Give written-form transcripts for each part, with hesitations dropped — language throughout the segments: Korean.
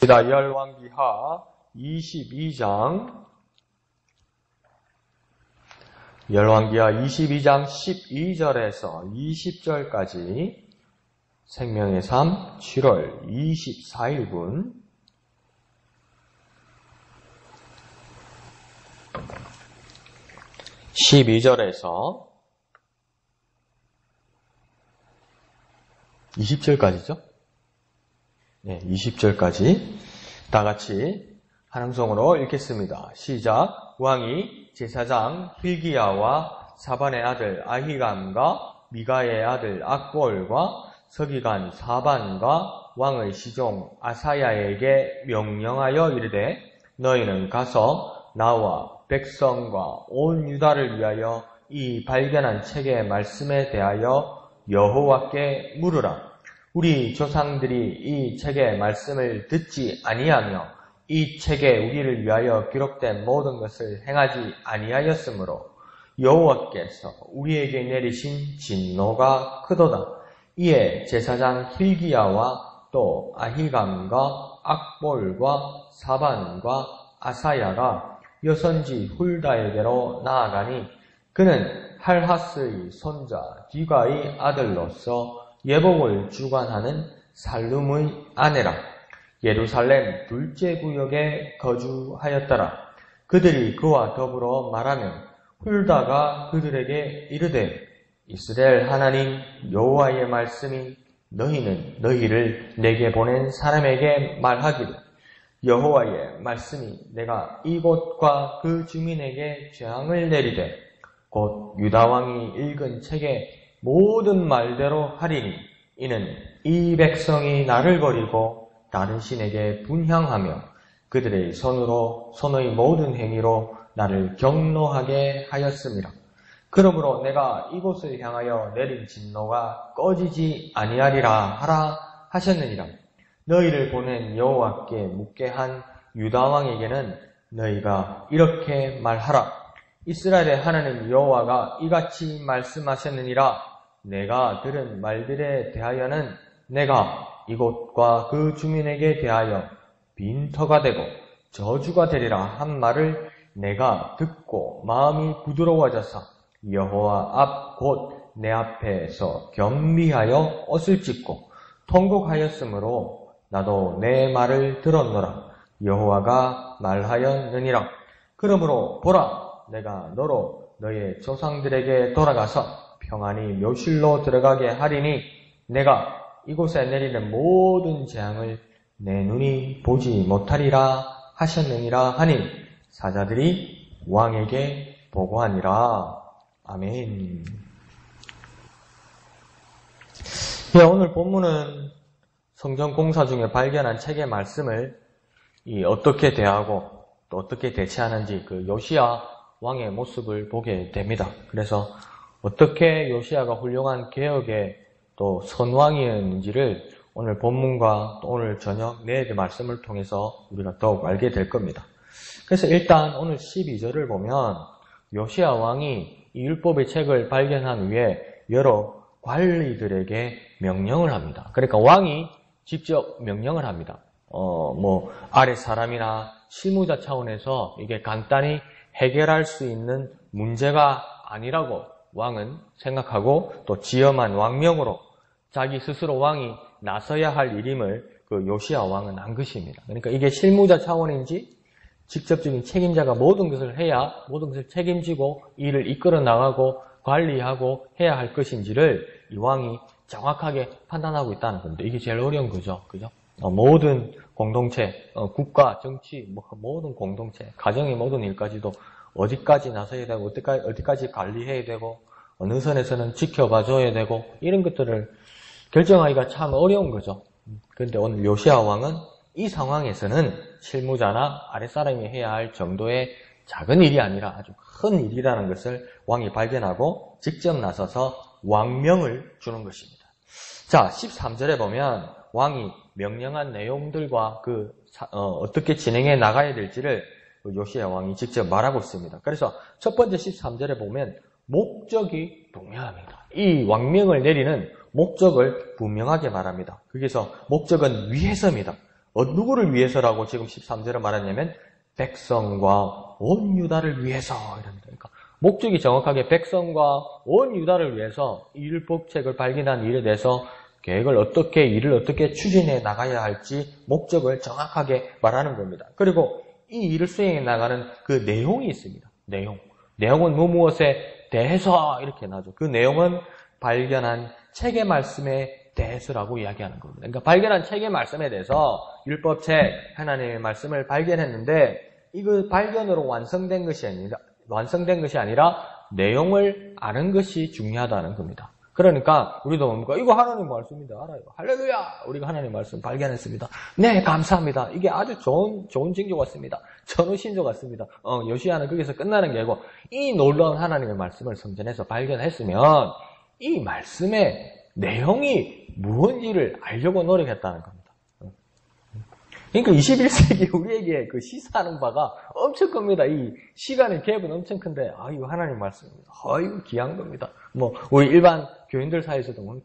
열왕기하 22장 열왕기하 22장 12절에서 20절까지 생명의 삶 7월 24일분 12절에서 20절까지죠? 네, 20절까지 다 같이 한 음성으로 읽겠습니다. 시작. 왕이 제사장 hil기야와 사반의 아들 아히감과 미가의 아들 악볼과 서기관 사반과 왕의 시종 아사야에게 명령하여 이르되 너희는 가서 나와 백성과 온 유다를 위하여 이 발견한 책의 말씀에 대하여 여호와께 물으라. 우리 조상들이 이 책의 말씀을 듣지 아니하며 이 책에 우리를 위하여 기록된 모든 것을 행하지 아니하였으므로 여호와께서 우리에게 내리신 진노가 크도다. 이에 제사장 hil기야와 또 아히감과 악볼과 사반과 아사야가 여선지 훌다에게로 나아가니 그는 할하스의 손자 디가의 아들로서 예복을 주관하는 살룸의 아내라. 예루살렘 둘째 구역에 거주하였더라. 그들이 그와 더불어 말하면 훌다가 그들에게 이르되 이스라엘 하나님 여호와의 말씀이 너희는 너희를 내게 보낸 사람에게 말하기를 여호와의 말씀이 내가 이곳과 그 주민에게 재앙을 내리되 곧 유다왕이 읽은 책에 모든 말대로 하리니 이는 이 백성이 나를 버리고 다른 신에게 분향하며 그들의 손으로 손의 모든 행위로 나를 경노하게 하였음이라. 그러므로 내가 이곳을 향하여 내린 진노가 꺼지지 아니하리라 하라 하셨느니라. 너희를 보낸 여호와께 묻게 한 유다왕에게는 너희가 이렇게 말하라. 이스라엘의 하나님 여호와가 이같이 말씀하셨느니라. 내가 들은 말들에 대하여는 내가 이곳과 그 주민에게 대하여 빈터가 되고 저주가 되리라 한 말을 내가 듣고 마음이 부드러워져서 여호와 앞 곧 내 앞에서 겸비하여 옷을 찢고 통곡하였으므로 나도 내 말을 들었노라. 여호와가 말하였느니라. 그러므로 보라, 내가 너로 너의 조상들에게 돌아가서 평안히 묘실로 들어가게 하리니 내가 이곳에 내리는 모든 재앙을 내 눈이 보지 못하리라 하셨느니라 하니 사자들이 왕에게 보고하니라. 아멘. 네, 오늘 본문은 성전 공사 중에 발견한 책의 말씀을 어떻게 대하고 또 어떻게 대체하는지 그 요시야 왕의 모습을 보게 됩니다. 그래서 어떻게 요시야가 훌륭한 개혁의 또 선왕이었는지를 오늘 본문과 또 오늘 저녁 내의 말씀을 통해서 우리가 더욱 알게 될 겁니다. 그래서 일단 오늘 12절을 보면 요시야 왕이 이 율법의 책을 발견한 후에 여러 관리들에게 명령을 합니다. 그러니까 왕이 직접 명령을 합니다. 아래 사람이나 실무자 차원에서 이게 간단히 해결할 수 있는 문제가 아니라고 왕은 생각하고 또 지엄한 왕명으로 자기 스스로 왕이 나서야 할 일임을 그 요시야 왕은 안 것입니다. 그러니까 이게 실무자 차원인지 직접적인 책임자가 모든 것을 해야 모든 것을 책임지고 일을 이끌어 나가고 관리하고 해야 할 것인지를 이 왕이 정확하게 판단하고 있다는 겁니다. 이게 제일 어려운 거죠. 그죠? 모든 공동체, 국가, 정치, 모든 공동체, 가정의 모든 일까지도 어디까지 나서야 되고 어디까지 관리해야 되고 어느 선에서는 지켜봐줘야 되고 이런 것들을 결정하기가 참 어려운 거죠. 그런데 오늘 요시야 왕은 이 상황에서는 실무자나 아랫사람이 해야 할 정도의 작은 일이 아니라 아주 큰 일이라는 것을 왕이 발견하고 직접 나서서 왕명을 주는 것입니다. 자, 13절에 보면 왕이 명령한 내용들과 어떻게 진행해 나가야 될지를 요시야 왕이 직접 말하고 있습니다. 그래서 첫 번째 13절에 보면 목적이 분명합니다. 이 왕명을 내리는 목적을 분명하게 말합니다. 거기서 목적은 위해서입니다. 누구를 위해서라고 지금 13절에 말하냐면 백성과 온 유다를 위해서 이랍니다. 그러니까 목적이 정확하게 백성과 온 유다를 위해서 이 율법책을 발견한 일에 대해서 일을 어떻게 추진해 나가야 할지 목적을 정확하게 말하는 겁니다. 그리고 이 일을 수행해 나가는 그 내용이 있습니다. 내용은 무엇에 대해서 이렇게 나죠. 그 내용은 발견한 책의 말씀에 대해서라고 이야기하는 겁니다. 그러니까 발견한 책의 말씀에 대해서 율법책 하나님의 말씀을 발견했는데 이거 발견으로 완성된 것이 아니라 내용을 아는 것이 중요하다는 겁니다. 그러니까 우리도 뭡니까? 이거 하나님 말씀인데 알아요. 할렐루야! 우리가 하나님 말씀 발견했습니다. 네, 감사합니다. 이게 아주 좋은 징조 같습니다. 전후신조 같습니다. 요시야는 거기서 끝나는 게 아니고 이 놀라운 하나님의 말씀을 성전에서 발견했으면 이 말씀의 내용이 무엇인지를 알려고 노력했다는 겁니다. 그러니까 21세기 우리에게 그 시사하는 바가 엄청 큽니다. 이 시간의 갭은 엄청 큰데, 이거 하나님 말씀입니다. 이거 귀한 겁니다. 우리 일반 교인들 사이에서도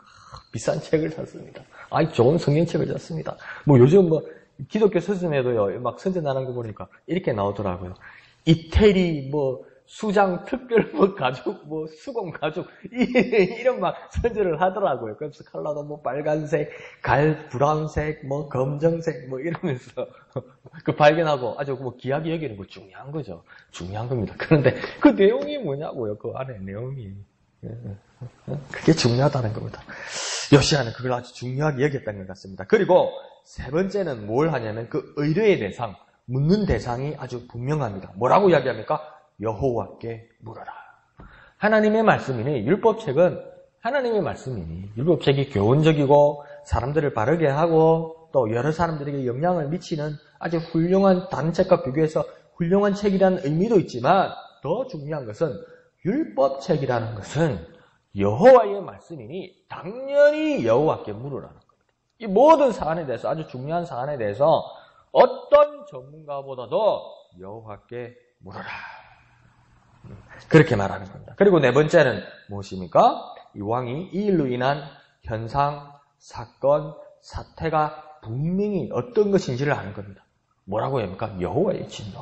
비싼 책을 샀습니다. 좋은 성경책을 샀습니다. 요즘 기독교 서점에도요, 막 선전하는 거 보니까 이렇게 나오더라고요. 이태리, 수장 특별 가죽, 수공 가죽, 이런 막 선전을 하더라고요. 그래서 컬러도 빨간색, 브라운색, 검정색, 이러면서 그 발견하고 아주 귀하게 여기는 거 중요한 거죠. 중요한 겁니다. 그런데 그 내용이 뭐냐고요. 그 안에 내용이. 그게 중요하다는 겁니다. 요시야는 그걸 아주 중요하게 여겼던 것 같습니다. 그리고 세 번째는 뭘 하냐면 그 의뢰의 대상, 묻는 대상이 아주 분명합니다. 뭐라고 이야기합니까? 여호와께 물어라. 하나님의 말씀이니 율법책은 하나님의 말씀이니 율법책이 교훈적이고 사람들을 바르게 하고 또 여러 사람들에게 영향을 미치는 아주 훌륭한 다른 책과 비교해서 훌륭한 책이라는 의미도 있지만 더 중요한 것은 율법책이라는 것은 여호와의 말씀이니 당연히 여호와께 물으라는 겁니다. 이 모든 사안에 대해서 아주 중요한 사안에 대해서 어떤 전문가보다도 여호와께 물어라. 그렇게 말하는 겁니다. 그리고 네 번째는 무엇입니까? 이 왕이 이 일로 인한 현상, 사건, 사태가 분명히 어떤 것인지를 아는 겁니다. 뭐라고 합니까? 여호와의 진노.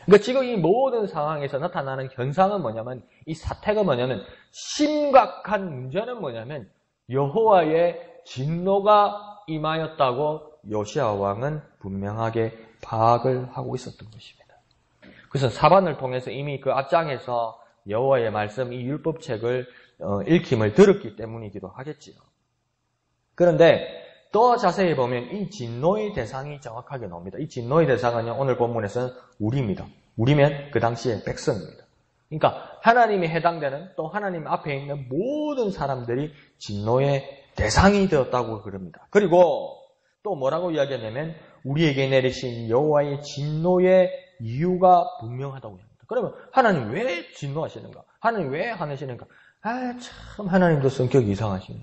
그러니까 지금 이 모든 상황에서 나타나는 현상은 뭐냐면, 이 사태가 뭐냐면, 심각한 문제는 뭐냐면 여호와의 진노가 임하였다고 요시야 왕은 분명하게 파악을 하고 있었던 것입니다. 그래서 사반을 통해서 이미 그 앞장에서 여호와의 말씀, 이 율법책을 읽힘을 들었기 때문이기도 하겠지요. 그런데 더 자세히 보면 이 진노의 대상이 정확하게 나옵니다. 이 진노의 대상은요, 오늘 본문에서는 우리입니다. 우리면 그 당시의 백성입니다. 그러니까 하나님이 해당되는 또 하나님 앞에 있는 모든 사람들이 진노의 대상이 되었다고 그럽니다. 그리고 또 뭐라고 이야기하냐면 우리에게 내리신 여호와의 진노의 이유가 분명하다고 합니다. 그러면 하나님 왜 진노하시는가? 하나님 왜 화내시는가? 참 하나님도 성격이 이상하시네.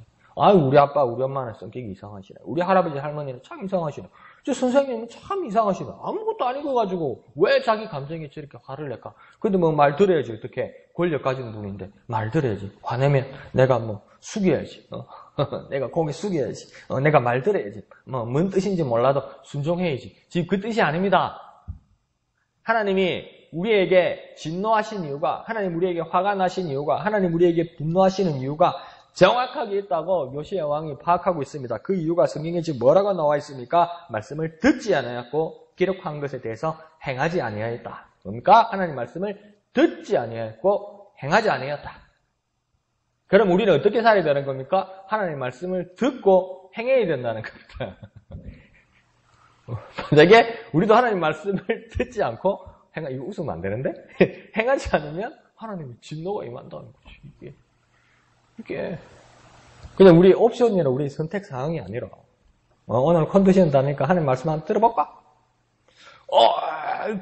우리 아빠, 우리 엄마는 성격이 이상하시네. 우리 할아버지, 할머니는 참 이상하시네. 저 선생님은 참 이상하시네. 아무것도 아니고 가지고 왜 자기 감정에 저렇게 화를 낼까? 근데 말 들어야지. 어떻게 권력 가진 분인데 말 들어야지. 화내면 내가 숙여야지. 내가 고개 숙여야지. 내가 말 들어야지. 뭔 뜻인지 몰라도 순종해야지. 지금 그 뜻이 아닙니다. 하나님이 우리에게 진노하신 이유가, 하나님 우리에게 화가 나신 이유가, 하나님 우리에게 분노하시는 이유가 정확하게 있다고 요시야 왕이 파악하고 있습니다. 그 이유가 성경에 지금 뭐라고 나와 있습니까? 말씀을 듣지 아니하였고 기록한 것에 대해서 행하지 아니하였다. 뭡니까? 하나님 말씀을 듣지 아니하였고 행하지 아니하였다. 그럼 우리는 어떻게 살아야 되는 겁니까? 하나님 말씀을 듣고 행해야 된다는 겁니다. 만약에 우리도 하나님 말씀을 듣지 않고 이거 웃으면 안 되는데? 행하지 않으면 하나님의 진노가 임한다는 거지. 이게 그냥 우리 옵션이나 우리 선택 사항이 아니라 오늘 컨디션 다니까 하나님 말씀 한번 들어볼까?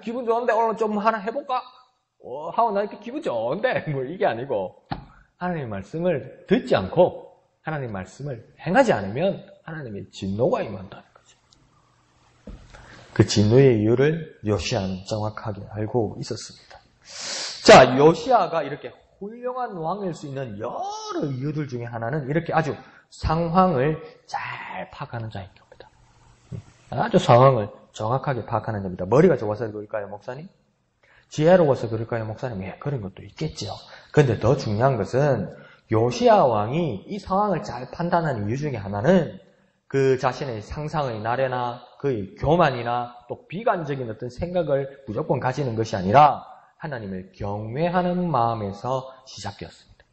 기분 좋은데 오늘 좀 하나 해볼까? 하고 나니까 기분 좋은데 이게 아니고 하나님의 말씀을 듣지 않고 하나님 말씀을 행하지 않으면 하나님의 진노가 임한다는 거죠. 그 진노의 이유를 요시야는 정확하게 알고 있었습니다. 자, 요시야가 이렇게 훌륭한 왕일 수 있는 여러 이유들 중에 하나는 이렇게 아주 상황을 잘 파악하는 자인 겁니다. 아주 상황을 정확하게 파악하는 겁니다. 머리가 좋아서 그럴까요, 목사님? 지혜로워서 그럴까요, 목사님? 예, 그런 것도 있겠죠. 그런데 더 중요한 것은 요시야 왕이 이 상황을 잘 판단하는 이유 중에 하나는 그 자신의 상상의 나래나 그의 교만이나 또 비관적인 어떤 생각을 무조건 가지는 것이 아니라 하나님을 경외하는 마음에서 시작되었습니다.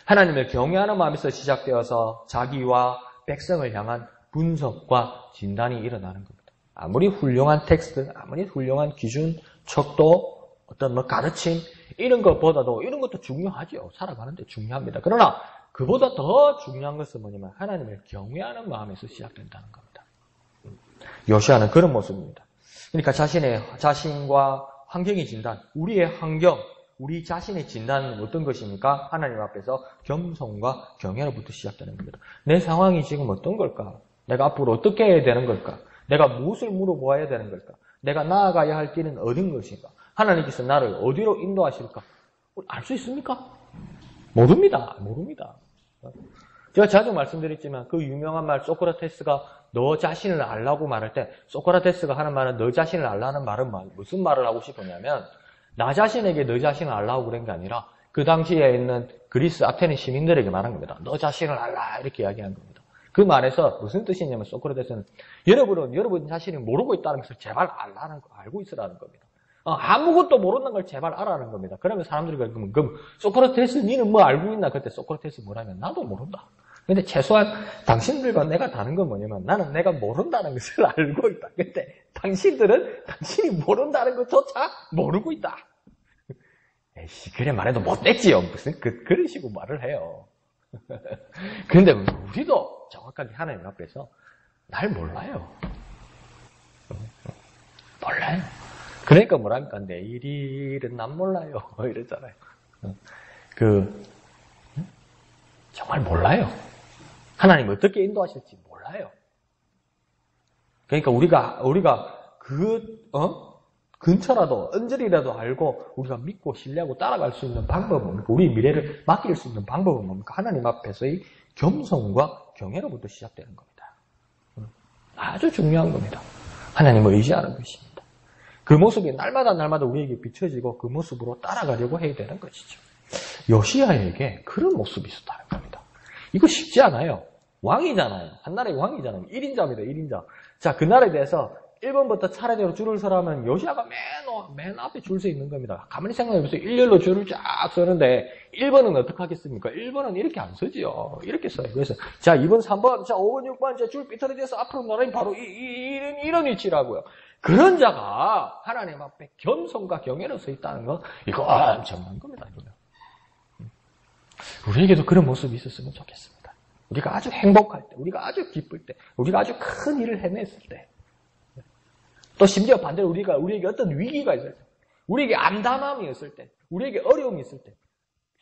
하나님을 경외하는 마음에서 시작되어서 자기와 백성을 향한 분석과 진단이 일어나는 겁니다. 아무리 훌륭한 텍스트, 아무리 훌륭한 기준, 척도, 어떤 가르침 이런 것보다도 이런 것도 중요하죠. 살아가는데 중요합니다. 그러나 그보다 더 중요한 것은 뭐냐면 하나님을 경외하는 마음에서 시작된다는 겁니다. 요시야는 그런 모습입니다. 그러니까 자신과 환경의 진단, 우리의 환경, 우리 자신의 진단은 어떤 것입니까? 하나님 앞에서 겸손과 경외로부터 시작되는 겁니다. 내 상황이 지금 어떤 걸까? 내가 앞으로 어떻게 해야 되는 걸까? 내가 무엇을 물어보아야 되는 걸까? 내가 나아가야 할 길은 어딘 것인가? 하나님께서 나를 어디로 인도하실까? 알 수 있습니까? 모릅니다. 제가 자주 말씀드렸지만 그 유명한 말 소크라테스가 너 자신을 알라고 말할 때 소크라테스가 하는 말은 너 자신을 알라는 말은 무슨 말을 하고 싶었냐면 나 자신에게 너 자신을 알라고 그런 게 아니라 그 당시에 있는 그리스 아테네 시민들에게 말한 겁니다. 너 자신을 알라 이렇게 이야기한 겁니다. 그 말에서 무슨 뜻이냐면 소크라테스는 여러분은 여러분 자신이 모르고 있다는 것을 제발 알고 있으라는 겁니다. 아무것도 모르는 걸 제발 알아라는 겁니다. 그러면 사람들이 그럼 소크라테스 니는 뭐 알고 있나? 그때 소크라테스 뭐라면 나도 모른다. 근데 최소한 당신들과 내가 다른 건 뭐냐면 나는 내가 모른다는 것을 알고 있다. 근데 당신들은 당신이 모른다는 것조차 모르고 있다. 에이씨, 그래 말해도 못됐지요. 무슨 그런 식으로 말을 해요. 그런데 우리도 정확하게 하나님 앞에서 날 몰라요. 몰라요. 그러니까 뭐랍니까? 내일 일은 난 몰라요. 이랬잖아요. 정말 몰라요. 하나님 어떻게 인도하실지 몰라요. 그러니까 우리가 근처라도, 언저리라도 알고 우리가 믿고 신뢰하고 따라갈 수 있는 방법은 뭡니까? 우리 미래를 맡길 수 있는 방법은 뭡니까? 하나님 앞에서의 겸손과 경외로부터 시작되는 겁니다. 아주 중요한 겁니다. 하나님을 의지하는 것입니다. 그 모습이 날마다 우리에게 비춰지고 그 모습으로 따라가려고 해야 되는 것이죠. 요시야에게 그런 모습이 있었다는 겁니다. 이거 쉽지 않아요. 왕이잖아요. 한 나라의 왕이잖아요. 1인자입니다. 1인자. 자, 그 나라에 대해서 1번부터 차례대로 줄을 서라면 요시야가 맨 앞에 줄 서 있는 겁니다. 가만히 생각해보세요. 일렬로 줄을 쫙 서는데 1번은 어떻게 하겠습니까? 1번은 이렇게 안 서지요. 이렇게 써요. 그래서 자, 2번, 3번, 자, 5번, 6번, 자, 줄 삐뚤어져서 앞으로 나라니 바로 이런 위치라고요. 그런 자가 하나님 앞에 겸손과 경외로 서 있다는 건 이거 엄청난 겁니다. 우리에게도 그런 모습이 있었으면 좋겠습니다. 우리가 아주 행복할 때, 우리가 아주 기쁠 때, 우리가 아주 큰 일을 해냈을 때, 또 심지어 반대로 우리에게 어떤 위기가 있을 때, 우리에게 암담함이 있을 때, 우리에게 어려움이 있을 때,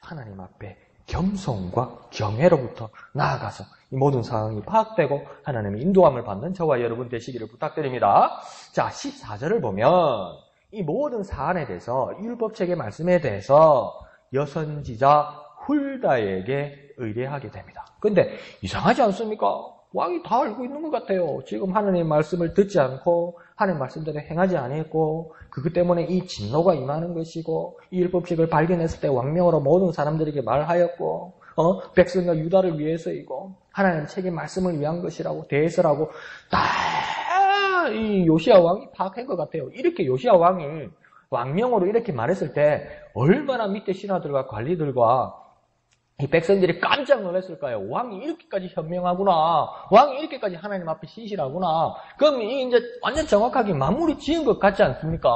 하나님 앞에 겸손과 경외로부터 나아가서 이 모든 상황이 파악되고 하나님의 인도함을 받는 저와 여러분 되시기를 부탁드립니다. 자, 14절을 보면 이 모든 사안에 대해서 율법책의 말씀에 대해서 여선지자 훌다에게 의뢰하게 됩니다. 근데 이상하지 않습니까? 왕이 다 알고 있는 것 같아요. 지금 하나님의 말씀을 듣지 않고 하나님의 말씀대로 행하지 않았고 그것 때문에 이 진노가 임하는 것이고 이 율법책을 발견했을 때 왕명으로 모든 사람들에게 말하였고 백성과 유다를 위해서이고 하나님의 책임 말씀을 위한 것이라고 대해서라고 다 이 요시야 왕이 파악한 것 같아요. 이렇게 요시야 왕이 왕명으로 이렇게 말했을 때 얼마나 밑에 신하들과 관리들과 이 백성들이 깜짝 놀랐을까요? 왕이 이렇게까지 현명하구나. 왕이 이렇게까지 하나님 앞에 신실하구나. 그럼 이제 완전 정확하게 마무리 지은 것 같지 않습니까?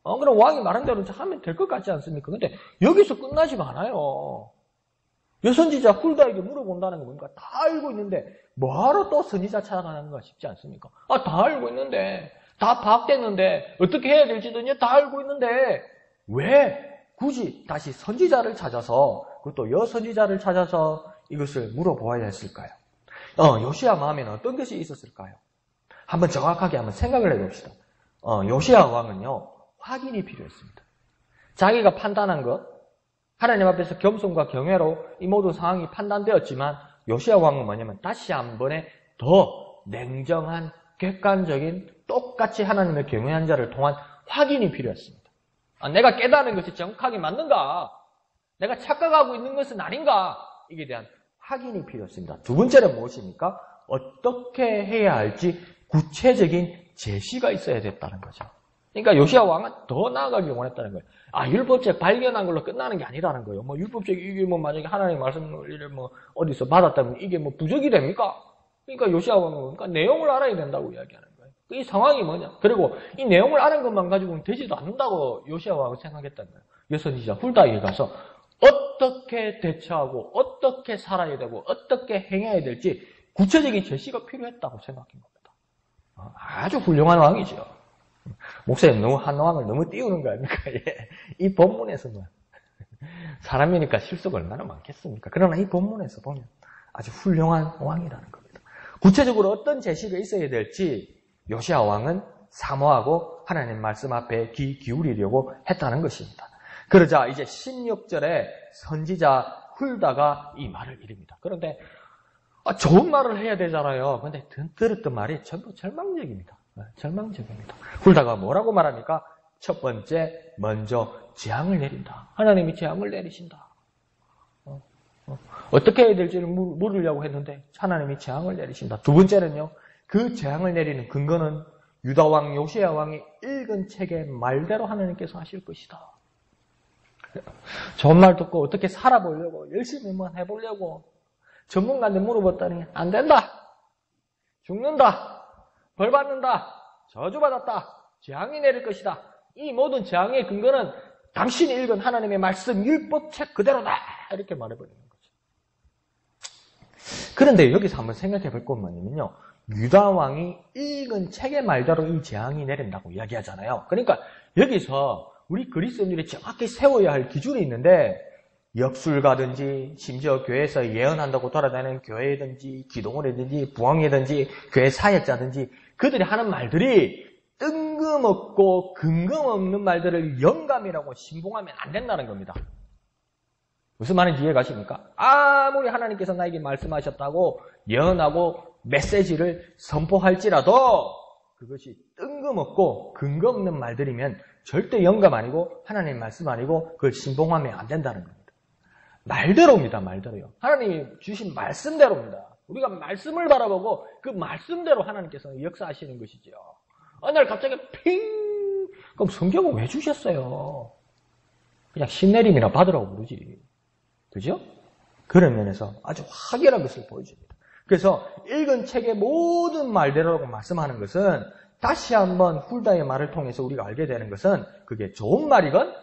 그럼 왕이 말한 대로 하면 될 것 같지 않습니까? 근데 여기서 끝나지가 않아요. 여선지자 훌다에게 물어본다는 거 뭡니까? 다 알고 있는데 뭐하러 또 선지자 찾아가는 거 싶지 않습니까? 다 알고 있는데, 다 파악됐는데, 어떻게 해야 될지도 이제 다 알고 있는데 왜 굳이 다시 선지자를 찾아서 그것도 여선지자를 찾아서 이것을 물어보아야 했을까요? 요시야 마음에는 어떤 것이 있었을까요? 한번 정확하게 한번 생각을 해봅시다. 요시야 왕은요, 확인이 필요했습니다. 자기가 판단한 것, 하나님 앞에서 겸손과 경외로 이 모든 상황이 판단되었지만 요시야 왕은 뭐냐면 다시 한 번에 더 냉정한 객관적인 똑같이 하나님의 경외한 자를 통한 확인이 필요했습니다. 내가 깨달은 것이 정확하게 맞는가? 내가 착각하고 있는 것은 아닌가? 이게 대한 확인이 필요했습니다. 두 번째는 무엇입니까? 어떻게 해야 할지 구체적인 제시가 있어야 됐다는 거죠. 그러니까 요시야 왕은 더 나아가길 원했다는 거예요. 율법책 발견한 걸로 끝나는 게 아니라는 거예요. 율법책 이게 만약에 하나님 말씀을 어디서 받았다면 이게 부적이 됩니까? 그러니까 요시야 왕은 그러니까 내용을 알아야 된다고 이야기하는 거예요. 이 상황이 뭐냐? 그리고 이 내용을 아는 것만 가지고는 되지도 않는다고 요시야 왕은 생각했다는 거예요. 여선지자 훌다에 가서 어떻게 대처하고 어떻게 살아야 되고 어떻게 행해야 될지 구체적인 제시가 필요했다고 생각한 겁니다. 아주 훌륭한 왕이죠. 목사님 너무 한 왕을 너무 띄우는 거 아닙니까? 이 본문에서는 사람이니까 실수가 얼마나 많겠습니까? 그러나 이 본문에서 보면 아주 훌륭한 왕이라는 겁니다. 구체적으로 어떤 제시가 있어야 될지 요시야 왕은 사모하고 하나님 말씀 앞에 귀 기울이려고 했다는 것입니다. 그러자 이제 16절에 선지자 훌다가 이 말을 이릅니다. 그런데 좋은 말을 해야 되잖아요. 그런데 들었던 말이 전부 절망적입니다. 절망적입니다. 훌다가 뭐라고 말합니까? 첫 번째, 먼저 재앙을 내린다. 하나님이 재앙을 내리신다. 어떻게 해야 될지를 물으려고 했는데 하나님이 재앙을 내리신다. 두 번째는요, 그 재앙을 내리는 근거는 유다 왕 요시야 왕이 읽은 책의 말대로 하나님께서 하실 것이다. 좋은 말 듣고 어떻게 살아보려고 열심히 해보려고 전문가한테 물어봤더니 안 된다. 죽는다. 벌 받는다. 저주받았다. 재앙이 내릴 것이다. 이 모든 재앙의 근거는 당신이 읽은 하나님의 말씀 율법책 그대로다. 이렇게 말해버리는 거죠. 그런데 여기서 한번 생각해 볼 것만이면요. 유다 왕이 읽은 책의 말대로 이 재앙이 내린다고 이야기하잖아요. 그러니까 여기서 우리 그리스도인들이 정확히 세워야 할 기준이 있는데 역술가든지 심지어 교회에서 예언한다고 돌아다니는 교회든지 기도원이든지 부흥회든지 교회 사역자든지 그들이 하는 말들이 뜬금없고 근거없는 말들을 영감이라고 신봉하면 안 된다는 겁니다. 무슨 말인지 이해 가십니까? 아무리 하나님께서 나에게 말씀하셨다고 예언하고 메시지를 선포할지라도 그것이 뜬금없고 근거 없는 말들이면 절대 영감 아니고 하나님 말씀 아니고 그걸 신봉하면 안 된다는 겁니다. 말대로입니다. 말대로요. 하나님이 주신 말씀대로입니다. 우리가 말씀을 바라보고 그 말씀대로 하나님께서 역사하시는 것이죠. 어느 날 갑자기 핑! 그럼 성경을 왜 주셨어요? 그냥 신내림이나 받으라고 부르지. 그죠? 그런 면에서 아주 확연한 것을 보여줍니다. 그래서 읽은 책의 모든 말대로라고 말씀하는 것은 다시 한번 훌다의 말을 통해서 우리가 알게 되는 것은 그게 좋은 말이건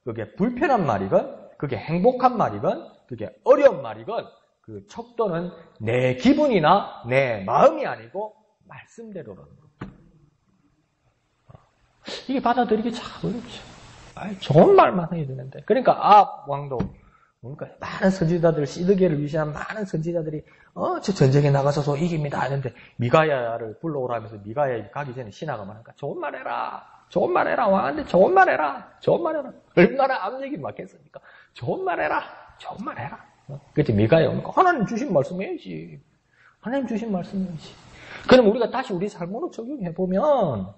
그게 불편한 말이건 그게 행복한 말이건 그게 어려운 말이건 그 척도는 내 기분이나 내 마음이 아니고 말씀대로라는 겁니다. 이게 받아들이기 참 어렵죠. 좋은 말만 해야 되는데. 그러니까 왕도 그러니까 많은 선지자들, 시드기를 위시한 많은 선지자들이 저 전쟁에 나가서서 이깁니다 하는데 미가야를 불러오라면서 미가야 가기 전에 신하가 말하니까 좋은 말 해라. 좋은 말 해라. 왕한테 좋은 말 해라. 좋은 말 해라. 얼마나 압력이 맞겠습니까? 좋은 말 해라. 좋은 말 해라. 그때 미가야 오니까 하나님 주신 말씀 해야지. 하나님 주신 말씀 해야지. 그럼 우리가 다시 우리 삶으로 적용해보면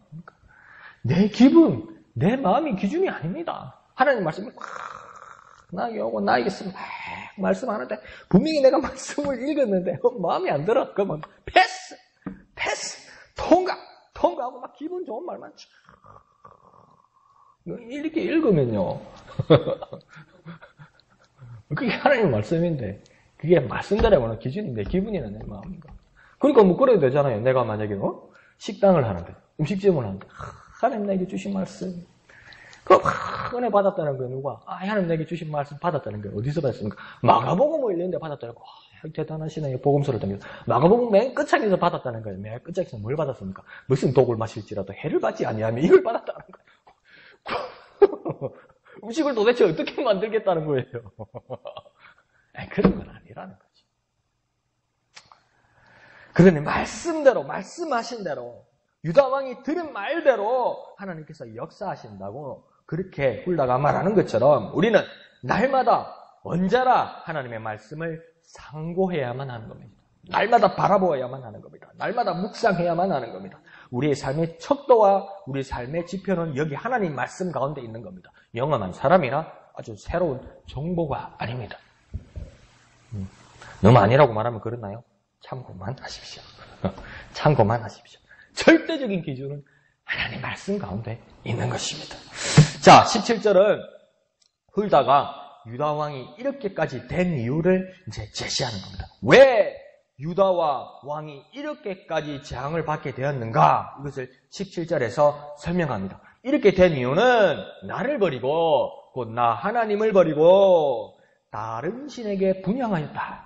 내 기분, 내 마음이 기준이 아닙니다. 하나님 말씀이 나에게 오고 나에게 말씀하는데 분명히 내가 말씀을 읽었는데 마음에 안 들어. 그러면 패스, 통과하고 막 기분 좋은 말만 이렇게 읽으면요. 그게 하나님 말씀인데 그게 말씀대로는 기준인데 기분이나 내 마음인가. 그러니까 그래도 되잖아요. 내가 만약에 식당을 하는데 음식점을 하는데 하나님 나에게 주신 말씀 은혜 받았다는 거 누가? 하나님 내게 주신 말씀 받았다는 거 어디서 받았습니까? 마가복음을 읽는데 받았다는 거. 대단하시네요. 복음서를 듭니다. 마가복음 맨 끝장에서 받았다는 거예요. 맨 끝장에서 뭘 받았습니까? 무슨 독을 마실지라도 해를 받지 아니하면 이걸 받았다는 거예요. 음식을 도대체 어떻게 만들겠다는 거예요? 그런 건 아니라는 거지. 그러니 말씀대로 말씀하신 대로 유다 왕이 들은 말대로 하나님께서 역사하신다고 그렇게 훌다가 말하는 것처럼 우리는 날마다 언제나 하나님의 말씀을 상고해야만 하는 겁니다. 날마다 바라보아야만 하는 겁니다. 날마다 묵상해야만 하는 겁니다. 우리의 삶의 척도와 우리의 삶의 지표는 여기 하나님 말씀 가운데 있는 겁니다. 영험한 사람이나 아주 새로운 정보가 아닙니다. 너무 아니라고 말하면 그렇나요? 참고만 하십시오. 참고만 하십시오. 절대적인 기준은 하나님 말씀 가운데 있는 것입니다. 자, 17절은 흘다가 유다왕이 이렇게까지 된 이유를 이제 제시하는 겁니다. 왜 유다와 왕이 이렇게까지 재앙을 받게 되었는가? 이것을 17절에서 설명합니다. 이렇게 된 이유는 나를 버리고 곧 나 하나님을 버리고 다른 신에게 분향하였다.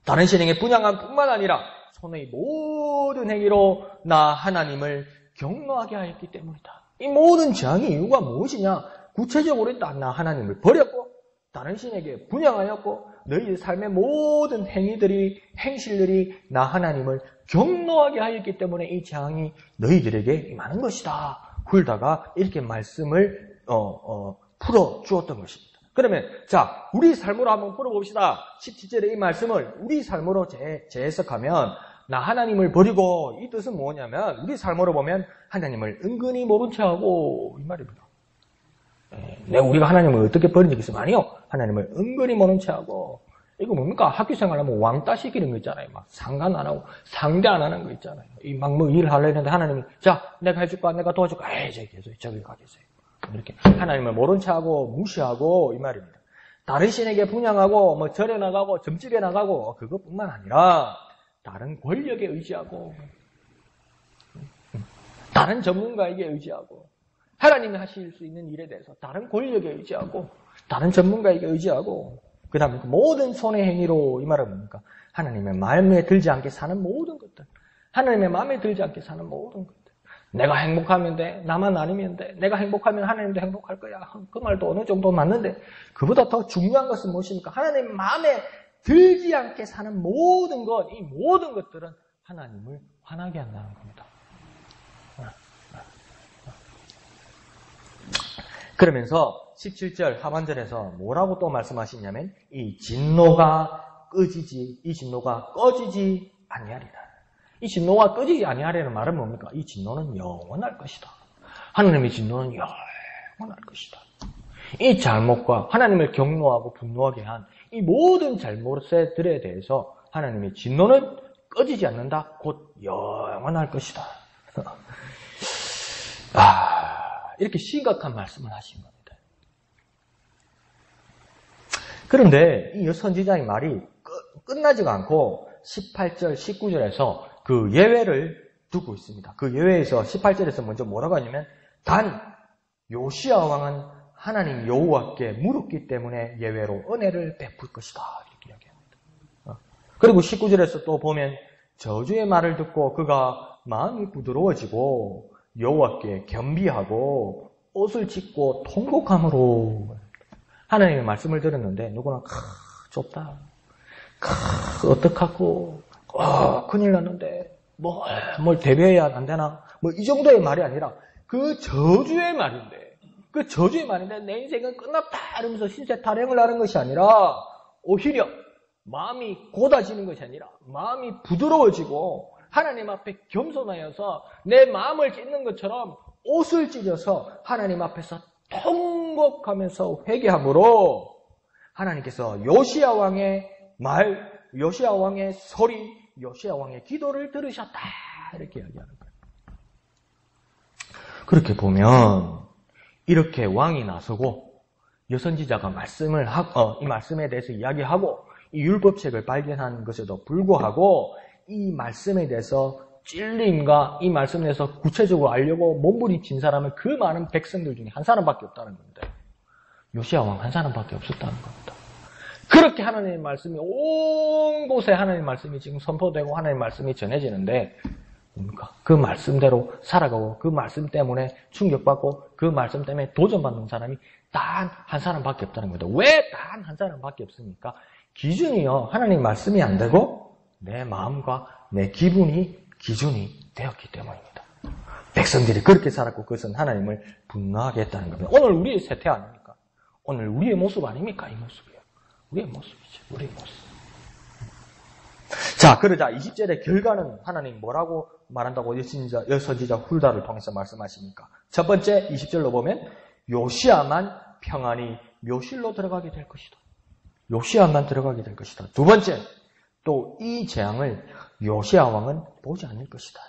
다른 신에게 분향한 뿐만 아니라 손의 모든 행위로 나 하나님을 경노하게 하였기 때문이다. 이 모든 재앙의 이유가 무엇이냐? 구체적으로 일단 나 하나님을 버렸고 다른 신에게 분향하였고 너희의 삶의 모든 행위들이 행실들이 나 하나님을 경노하게 하였기 때문에 이 재앙이 너희들에게 임하는 것이다. 훌다가 이렇게 말씀을 풀어 주었던 것입니다. 그러면 자, 우리 삶으로 한번 풀어봅시다. 17절의 이 말씀을 우리 삶으로 재해석하면 나 하나님을 버리고 이 뜻은 뭐냐면 우리 삶으로 보면 하나님을 은근히 모른 채하고 이 말입니다. 우리가 하나님을 어떻게 버린 적이 있으면 아니요. 하나님을 은근히 모른 채하고 이거 뭡니까? 학교 생활하면 왕따 시키는 거 있잖아요. 막 상관 안 하고 상대 안 하는 거 있잖아요. 이 막 뭐 일을 하려 했는데 하나님이 자 내가 해줄까? 내가 도와줄까? 에이 저기 가 계세요. 이렇게 하나님을 모른 채하고 무시하고 이 말입니다. 다른 신에게 분향하고 뭐 절에 나가고 점집에 나가고 그것뿐만 아니라 다른 권력에 의지하고 다른 전문가에게 의지하고 하나님이 하실 수 있는 일에 대해서 다른 권력에 의지하고 다른 전문가에게 의지하고 그 다음에 모든 손의 행위로 이 말은 뭡니까? 하나님의 마음에 들지 않게 사는 모든 것들 하나님의 마음에 들지 않게 사는 모든 것들 내가 행복하면 돼. 나만 아니면 돼. 내가 행복하면 하나님도 행복할 거야. 그 말도 어느 정도 맞는데 그보다 더 중요한 것은 무엇입니까? 하나님 마음에 들지 않게 사는 모든 것, 이 모든 것들은 하나님을 화나게 한다는 겁니다. 그러면서 17절 하반절에서 뭐라고 또 말씀하시냐면 이 진노가 꺼지지 아니하리라. 이 진노가 꺼지지 아니하리라는 말은 뭡니까? 이 진노는 영원할 것이다. 하나님의 진노는 영원할 것이다. 이 잘못과 하나님을 경노하고 분노하게 한 이 모든 잘못들에 대해서 하나님의 진노는 꺼지지 않는다. 곧 영원할 것이다. 이렇게 심각한 말씀을 하신 겁니다. 그런데 이 선지자의 말이 끝나지가 않고 18절, 19절에서 그 예외를 두고 있습니다. 그 예외에서 18절에서 먼저 뭐라고 하냐면 단 요시야 왕은 하나님 여호와께 물었기 때문에 예외로 은혜를 베풀 것이다. 이렇게 이야기합니다. 그리고 19절에서 또 보면 저주의 말을 듣고 그가 마음이 부드러워지고 여호와께 겸비하고 옷을 찢고 통곡함으로 하나님의 말씀을 들었는데 누구나 좁다. 어떡하고 큰일 났는데 뭘 대비해야 안 되나? 뭐 이 정도의 말이 아니라 그 저주의 말인데 내 인생은 끝났다 이러면서 신세 타령을 하는 것이 아니라 오히려 마음이 고다지는 것이 아니라 마음이 부드러워지고 하나님 앞에 겸손하여서 내 마음을 찢는 것처럼 옷을 찢어서 하나님 앞에서 통곡하면서 회개함으로 하나님께서 요시야 왕의 말, 요시야 왕의 소리, 요시야 왕의 기도를 들으셨다. 이렇게 이야기하는 거예요. 그렇게 보면 이렇게 왕이 나서고 여선지자가 이 말씀에 대해서 이야기하고 이 율법책을 발견한 것에도 불구하고 이 말씀에 대해서 찔림과 이 말씀에 대해서 구체적으로 알려고 몸부림친 사람은 그 많은 백성들 중에 한 사람밖에 없다는 건데 요시야 왕 한 사람밖에 없었다는 겁니다. 그렇게 하나님의 말씀이 온 곳에 하나님의 말씀이 지금 선포되고 하나님의 말씀이 전해지는데 뭡니까? 그 말씀대로 살아가고 그 말씀 때문에 충격받고 그 말씀 때문에 도전받는 사람이 단 한 사람밖에 없다는 겁니다. 왜 단 한 사람밖에 없습니까? 기준이요. 하나님 말씀이 안 되고 내 마음과 내 기준이 되었기 때문입니다. 백성들이 그렇게 살았고 그것은 하나님을 분노하게 했다는 겁니다. 오늘 우리의 세태 아닙니까? 오늘 우리의 모습 아닙니까? 이 모습이요. 우리의 모습이죠. 우리의 모습. 자, 그러자 20절의 결과는 하나님 뭐라고 말한다고 여선지자 훌다를 통해서 말씀하십니까? 첫 번째 20절로 보면 요시야만 평안히 묘실로 들어가게 될 것이다. 요시야만 들어가게 될 것이다. 두 번째, 또 이 재앙을 요시야 왕은 보지 않을 것이다.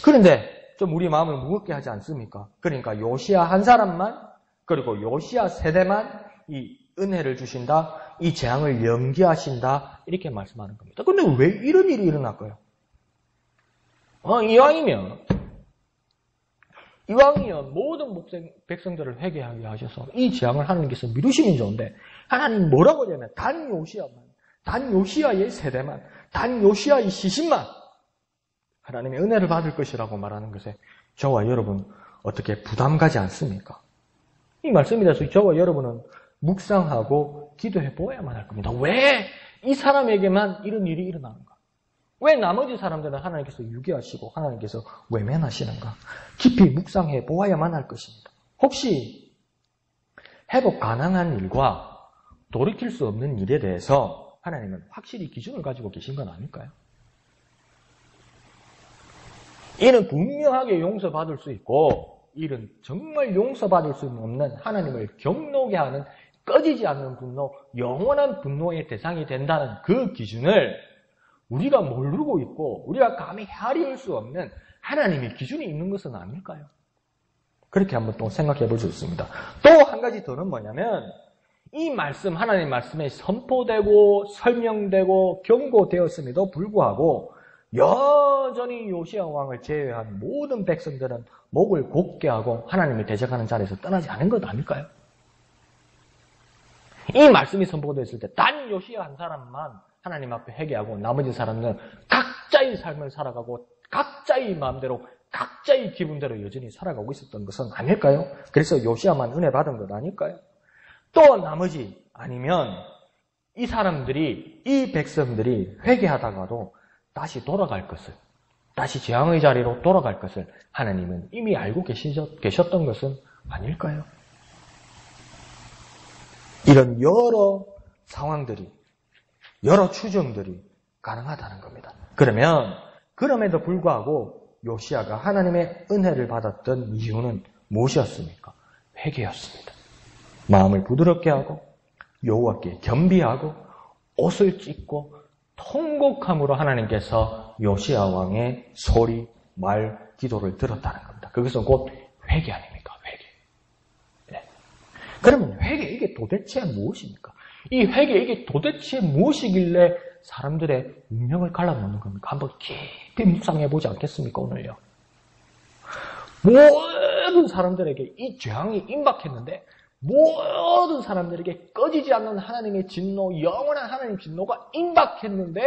그런데 좀 우리 마음을 무겁게 하지 않습니까? 그러니까 요시야 한 사람만, 그리고 요시야 세대만 이 은혜를 주신다, 이 재앙을 연기하신다, 이렇게 말씀하는 겁니다. 그런데 왜 이런 일이 일어날까요? 이왕이면 모든 백성들을 회개하게 하셔서 이 재앙을 하나님께서 미루시면 좋은데, 하나님 뭐라고 하냐면 단 요시야의 세대만, 단 요시야의 시신만 하나님의 은혜를 받을 것이라고 말하는 것에 저와 여러분 어떻게 부담 가지 않습니까? 이 말씀에 대해서 저와 여러분은 묵상하고 기도해 보아야만 할 겁니다. 왜 이 사람에게만 이런 일이 일어나는가? 왜 나머지 사람들은 하나님께서 유기하시고 하나님께서 외면하시는가? 깊이 묵상해 보아야만 할 것입니다. 혹시 회복 가능한 일과 돌이킬 수 없는 일에 대해서 하나님은 확실히 기준을 가지고 계신 건 아닐까요? 이는 분명하게 용서받을 수 있고, 이는 정말 용서받을 수 없는 하나님을 경노게 하는 꺼지지 않는 분노, 영원한 분노의 대상이 된다는 그 기준을 우리가 모르고 있고 우리가 감히 헤아릴 수 없는 하나님의 기준이 있는 것은 아닐까요? 그렇게 한번 또 생각해 볼 수 있습니다. 또 한 가지 더는 뭐냐면, 이 말씀, 하나님의 말씀에 선포되고 설명되고 경고되었음에도 불구하고 여전히 요시야 왕을 제외한 모든 백성들은 목을 곧게 하고 하나님을 대적하는 자리에서 떠나지 않은 것 아닐까요? 이 말씀이 선포되었을 때 단 요시야 한 사람만 하나님 앞에 회개하고 나머지 사람들은 각자의 삶을 살아가고 각자의 마음대로 각자의 기분대로 여전히 살아가고 있었던 것은 아닐까요? 그래서 요시야만 은혜 받은 것 아닐까요? 또 나머지, 아니면 이 사람들이, 이 백성들이 회개하다가도 다시 돌아갈 것을, 다시 재앙의 자리로 돌아갈 것을 하나님은 이미 알고 계셨던 것은 아닐까요? 이런 여러 상황들이, 여러 추정들이 가능하다는 겁니다. 그럼에도 불구하고 요시야가 하나님의 은혜를 받았던 이유는 무엇이었습니까? 회개였습니다. 마음을 부드럽게 하고 여호와께 겸비하고 옷을 찢고 통곡함으로 하나님께서 요시야 왕의 소리, 말, 기도를 들었다는 겁니다. 그것은 곧 회개 아닙니까? 회개. 네. 그러면 회개, 이게 도대체 무엇입니까? 이 회개, 이게 도대체 무엇이길래 사람들의 운명을 갈라놓는 겁니까? 한번 깊이 묵상해 보지 않겠습니까, 오늘요? 모든 사람들에게 이 재앙이 임박했는데 모든 사람들에게 꺼지지 않는 하나님의 진노, 영원한 하나님 진노가 임박했는데,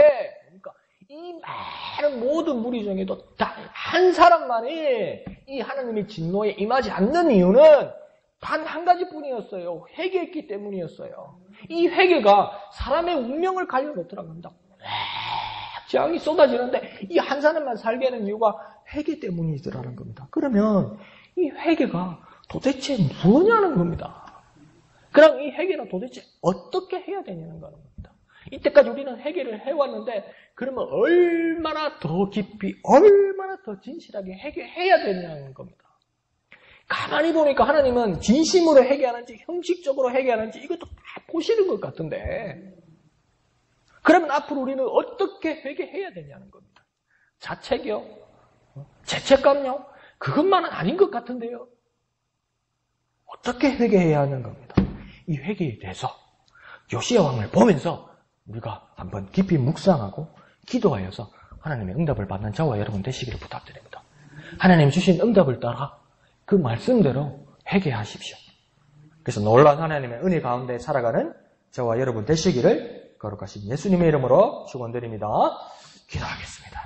그러니까 이 많은 모든 무리 중에도 단 한 사람만이 이 하나님의 진노에 임하지 않는 이유는 단 한 가지뿐이었어요. 회개했기 때문이었어요. 이 회개가 사람의 운명을 갈려놓더라고 합니다. 재앙이 쏟아지는데 이 한 사람만 살게 하는 이유가 회개 때문이더라는 겁니다. 그러면 이 회개가 도대체 뭐냐는 겁니다. 그럼 이 회개는 도대체 어떻게 해야 되냐는 겁니다. 이때까지 우리는 회개를 해왔는데, 그러면 얼마나 더 깊이, 얼마나 더 진실하게 회개해야 되냐는 겁니다. 가만히 보니까 하나님은 진심으로 회개하는지 형식적으로 회개하는지 이것도 다 보시는 것 같은데, 그러면 앞으로 우리는 어떻게 회개해야 되냐는 겁니다. 자책이요? 죄책감요? 그것만은 아닌 것 같은데요. 어떻게 회개해야 하는 겁니다. 이 회개에 대해서 요시야 왕을 보면서 우리가 한번 깊이 묵상하고 기도하여서 하나님의 응답을 받는 저와 여러분 되시기를 부탁드립니다. 하나님 주신 응답을 따라 그 말씀대로 회개하십시오. 그래서 놀라운 하나님의 은혜 가운데 살아가는 저와 여러분 되시기를 거룩하신 예수님의 이름으로 축원드립니다. 기도하겠습니다.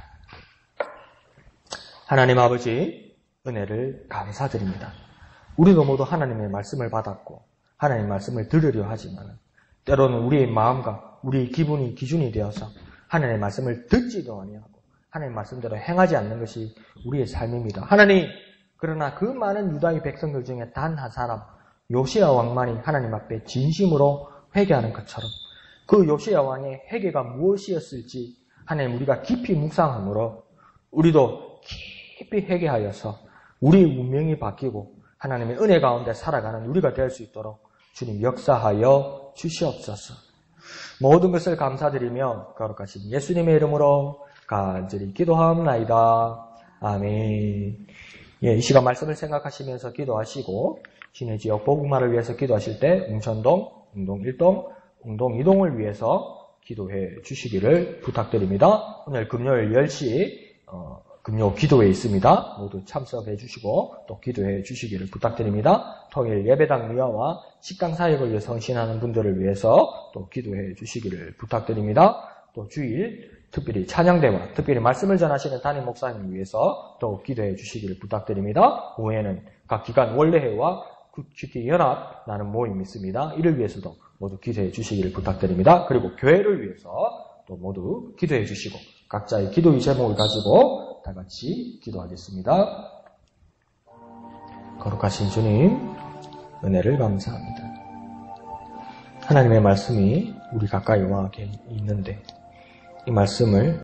하나님 아버지, 은혜를 감사드립니다. 우리도 모두 하나님의 말씀을 받았고 하나님의 말씀을 들으려 하지만 때로는 우리의 마음과 우리의 기분이 기준이 되어서 하나님의 말씀을 듣지도 아니하고 하나님의 말씀대로 행하지 않는 것이 우리의 삶입니다. 하나님, 그러나 그 많은 유다의 백성들 중에 단 한 사람 요시야 왕만이 하나님 앞에 진심으로 회개하는 것처럼 그 요시야 왕의 회개가 무엇이었을지 하나님 우리가 깊이 묵상함으로 우리도 깊이 회개하여서 우리 운명이 바뀌고 하나님의 은혜 가운데 살아가는 우리가 될 수 있도록 주님 역사하여 주시옵소서. 모든 것을 감사드리며 거룩하신 예수님의 이름으로 간절히 기도하옵나이다. 아멘. 예, 이 시간 말씀을 생각하시면서 기도하시고 시내 지역 복음화를 위해서 기도하실 때 웅천동, 웅동 1동, 웅동 2동을 위해서 기도해 주시기를 부탁드립니다. 오늘 금요일 10시 금요 기도회에 있습니다. 모두 참석해 주시고 또 기도해 주시기를 부탁드립니다. 토요일 예배당 미화와 식당 사역을 위해 성신하는 분들을 위해서 또 기도해 주시기를 부탁드립니다. 또 주일 특별히 찬양대와 특별히 말씀을 전하시는 담임 목사님을 위해서 또 기도해 주시기를 부탁드립니다. 후에는 각 기관 원래회와 국회의 연합 나는 모임이 있습니다. 이를 위해서도 모두 기도해 주시기를 부탁드립니다. 그리고 교회를 위해서 또 모두 기도해 주시고 각자의 기도의 제목을 가지고 다 같이 기도하겠습니다. 거룩하신 주님, 은혜를 감사합니다. 하나님의 말씀이 우리 가까이 와 있는데 이 말씀을